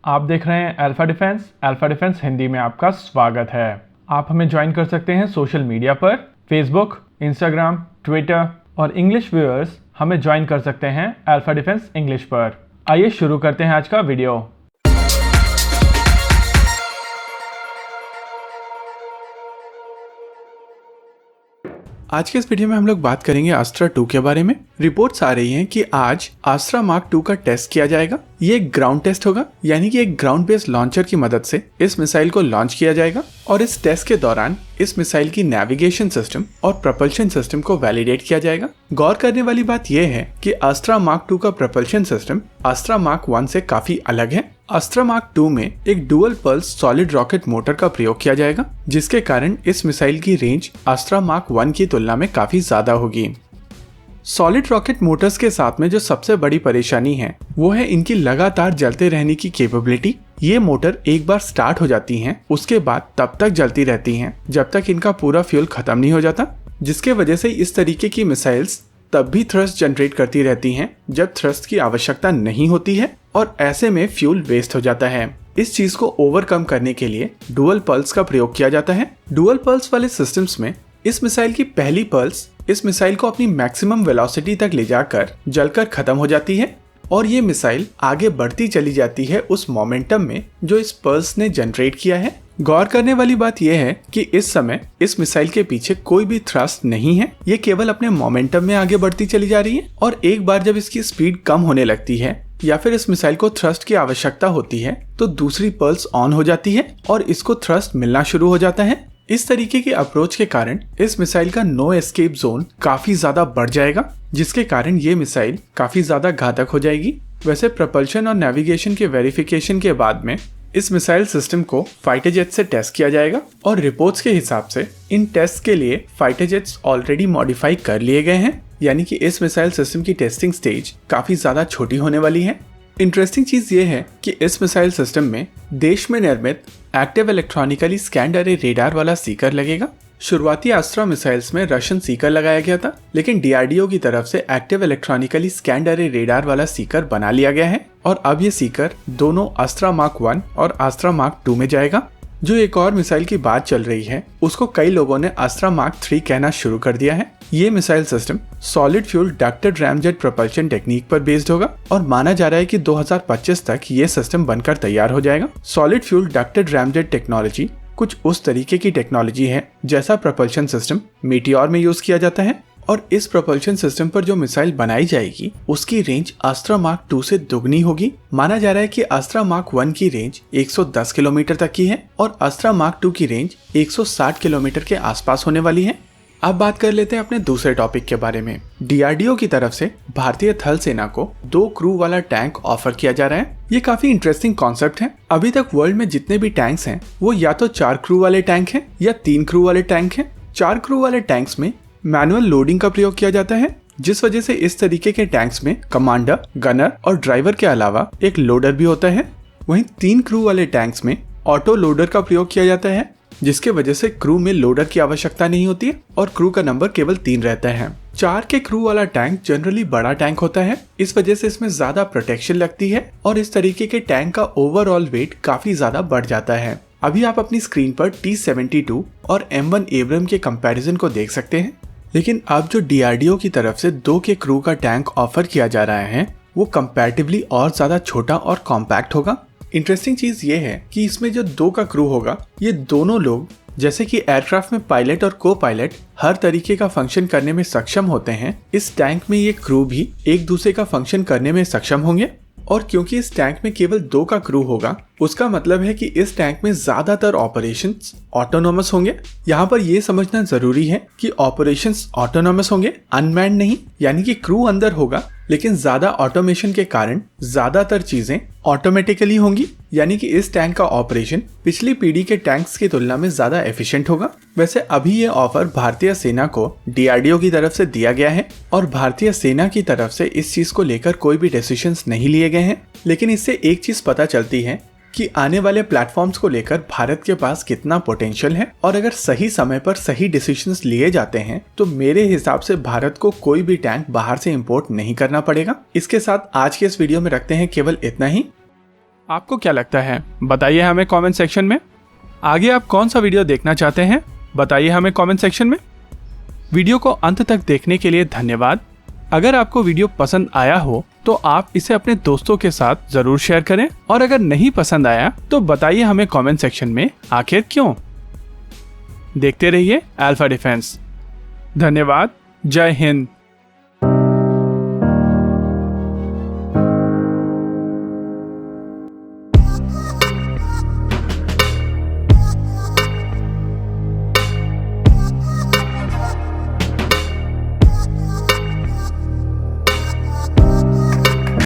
आप देख रहे हैं अल्फा डिफेंस हिंदी में आपका स्वागत है। आप हमें ज्वाइन कर सकते हैं सोशल मीडिया पर, फेसबुक, इंस्टाग्राम, ट्विटर और इंग्लिश व्यूअर्स हमें ज्वाइन कर सकते हैं अल्फा डिफेंस इंग्लिश पर। आइए शुरू करते हैं आज का वीडियो। आज के इस वीडियो में हम लोग बात करेंगे अस्त्रा 2 के बारे में। रिपोर्ट्स आ रही हैं कि आज अस्त्रा मार्क 2 का टेस्ट किया जाएगा। ये एक ग्राउंड टेस्ट होगा, यानी कि एक ग्राउंड बेस्ड लॉन्चर की मदद से इस मिसाइल को लॉन्च किया जाएगा और इस टेस्ट के दौरान इस मिसाइल की नेविगेशन सिस्टम और प्रपल्शन सिस्टम को वैलिडेट किया जाएगा। गौर करने वाली बात यह है कि अस्त्रा मार्क 2 का प्रपल्शन सिस्टम अस्त्रा मार्क 1 से काफी अलग है। अस्त्रा मार्क 2 में एक dual pulse solid rocket motor का प्रयोग किया जाएगा, जिसके कारण इस मिसाइल की रेंज अस्त्रा मार्क 1 की तुलना में काफी ज्यादा होगी। सॉलिड रॉकेट मोटर्स के साथ में जो सबसे बड़ी परेशानी है वो है इनकी लगातार जलते रहने की कैपेबिलिटी। ये मोटर एक बार स्टार्ट हो जाती हैं, उसके बाद तब तक जलती रहती हैं जब तक इनका पूरा फ्यूल खत्म नहीं हो जाता, जिसके वजह से इस तरीके की मिसाइल्स तब भी थ्रस्ट जनरेट करती रहती हैं जब थ्रस्ट की आवश्यकता नहीं होती है और ऐसे में फ्यूल वेस्ट हो जाता है। इस चीज को ओवरकम करने के लिए डुअल पल्स का प्रयोग किया जाता है। डुअल पल्स वाले सिस्टम्स में इस मिसाइल की पहली पल्स इस मिसाइल को अपनी मैक्सिमम वेलोसिटी तक ले जाकर जलकर खत्म हो जाती है और ये मिसाइल आगे बढ़ती चली जाती है उस मोमेंटम में जो इस पल्स ने जनरेट किया है। गौर करने वाली बात यह है कि इस समय इस मिसाइल के पीछे कोई भी थ्रस्ट नहीं है, ये केवल अपने मोमेंटम में आगे बढ़ती चली जा रही है और एक बार जब इसकी स्पीड कम होने लगती है या फिर इस मिसाइल को थ्रस्ट की आवश्यकता होती है तो दूसरी पल्स ऑन हो जाती है और इसको थ्रस्ट मिलना शुरू हो जाता है। इस तरीके के अप्रोच के कारण इस मिसाइल का नो एस्केप जोन काफी ज्यादा बढ़ जाएगा, जिसके कारण ये मिसाइल काफी ज्यादा घातक हो जाएगी। वैसे प्रपल्शन और नेविगेशन के वेरिफिकेशन के बाद में इस मिसाइल सिस्टम को फाइटर जेट से टेस्ट किया जाएगा और रिपोर्ट्स के हिसाब से इन टेस्ट के लिए फाइटर जेट्स ऑलरेडी मॉडिफाई कर लिए गए हैं, यानी कि इस मिसाइल सिस्टम की टेस्टिंग स्टेज काफी ज्यादा छोटी होने वाली है। इंटरेस्टिंग चीज ये है कि इस मिसाइल सिस्टम में देश में निर्मित एक्टिव इलेक्ट्रॉनिकली स्कैन्ड अरे रेडार वाला सीकर लगेगा। शुरुआती अस्त्रा मिसाइल्स में रशियन सीकर लगाया गया था, लेकिन डीआरडीओ की तरफ से एक्टिव इलेक्ट्रॉनिकली स्कैन्ड अरे रेडार वाला सीकर बना लिया गया है और अब ये सीकर दोनों अस्त्रा मार्क 1 और अस्त्रा मार्क 2 में जाएगा। जो एक और मिसाइल की बात चल रही है उसको कई लोगों ने अस्त्रा मार्क 3 कहना शुरू कर दिया है। ये missile system solid fuel ducted ramjet propulsion technique पर बेस्ड होगा और माना जा रहा है कि 2025 तक ये सिस्टम बनकर तैयार हो जाएगा। Solid fuel ducted ramjet technology कुछ उस तरीके की टेक्नोलॉजी है जैसा प्रोपल्शन सिस्टम मीटियोर में यूज किया जाता है और इस प्रोपल्शन सिस्टम पर जो मिसाइल बनाई जाएगी उसकी रेंज अस्त्रा मार्क 2 से दुगनी होगी। माना जा रहा है कि अस्त्रा मार्क 1 की रेंज 110 किलोमीटर तक की है और अस्त्रा मार्क 2 की रेंज 160 किलोमीटर के आसपास होने वाली है। अब बात कर लेते हैं अपने दूसरे टॉपिक के बारे में। डीआरडीओ की तरफ से भारतीय थल सेना को 2 क्रू वाला टैंक ऑफर किया जा रहा है। ये काफी इंटरेस्टिंग कॉन्सेप्ट है। अभी तक वर्ल्ड में जितने भी टैंक्स हैं वो या तो 4 क्रू वाले टैंक हैं या 3 क्रू वाले टैंक हैं। 4 क्रू वाले टैंक्स में मैनुअल लोडिंग का प्रयोग किया जाता है, जिस वजह से इस तरीके के टैंक्स में कमांडर, गनर और ड्राइवर के अलावा एक लोडर भी होता है। वहीं 3 क्रू वाले टैंक्स में ऑटो लोडर का प्रयोग किया जाता है, जिसके वजह से क्रू में लोडर की आवश्यकता नहीं होती है और क्रू का नंबर केवल 3 रहता है। 4 के क्रू वाला टैंक जनरली बड़ा टैंक होता है, इस वजह से इसमें ज्यादा प्रोटेक्शन लगती है और इस तरीके के टैंक का ओवरऑल वेट काफी ज्यादा बढ़ जाता है। अभी आप अपनी स्क्रीन पर T-72 और M1 एब्रम के कंपैरिजन को देख सकते हैं, लेकिन अब जो डीआरडीओ की तरफ से 2 के क्रू का टैंक ऑफर किया जा रहा है वो कंपैरेटिवली और ज्यादा छोटा और कॉम्पैक्ट होगा। इंटरेस्टिंग चीज ये है कि इसमें जो 2 का क्रू होगा ये दोनों लोग जैसे कि एयरक्राफ्ट में पायलट और को पायलट हर तरीके का फंक्शन करने में सक्षम होते हैं, इस टैंक में ये क्रू भी एक दूसरे का फंक्शन करने में सक्षम होंगे। और क्योंकि इस टैंक में केवल 2 का क्रू होगा उसका मतलब है कि इस टैंक में ज्यादातर ऑपरेशंस ऑटोनोमस होंगे। यहाँ पर यह समझना जरूरी है कि ऑपरेशंस ऑटोनोमस होंगे, अनमैन्ड नहीं, यानी कि क्रू अंदर होगा लेकिन ज्यादा ऑटोमेशन के कारण ज्यादातर चीजें ऑटोमेटिकली होंगी, यानी कि इस टैंक का ऑपरेशन पिछली पीढ़ी के टैंक्स की तुलना में ज्यादा एफिशिएंट होगा। वैसे अभी ये ऑफर भारतीय सेना को डीआरडीओ की तरफ से दिया गया है और भारतीय सेना की तरफ से इस चीज को लेकर कोई भी डिसीजंस नहीं लिए गए हैं, लेकिन इससे एक चीज पता चलती है कि आने वाले प्लेटफॉर्म्स को लेकर भारत के पास कितना पोटेंशियल है और अगर सही समय पर सही डिसीजंस लिए जाते हैं तो मेरे हिसाब से भारत को कोई भी टैंक बाहर से इंपोर्ट नहीं करना पड़ेगा। इसके साथ आज के इस वीडियो में रखते हैं केवल इतना ही। आपको क्या लगता है बताइए हमें कमेंट सेक्शन में। आगे आप कौन सा वीडियो देखना चाहते हैं बताइए हमें कमेंट सेक्शन में। वीडियो को अंत तक देखने के लिए धन्यवाद। अगर आपको वीडियो पसंद आया हो तो आप इसे अपने दोस्तों के साथ जरूर शेयर करें, और अगर नहीं पसंद आया तो बताइए हमें कमेंट सेक्शन में आखिर क्यों। देखते रहिए अल्फा डिफेंस। धन्यवाद। जय हिंद।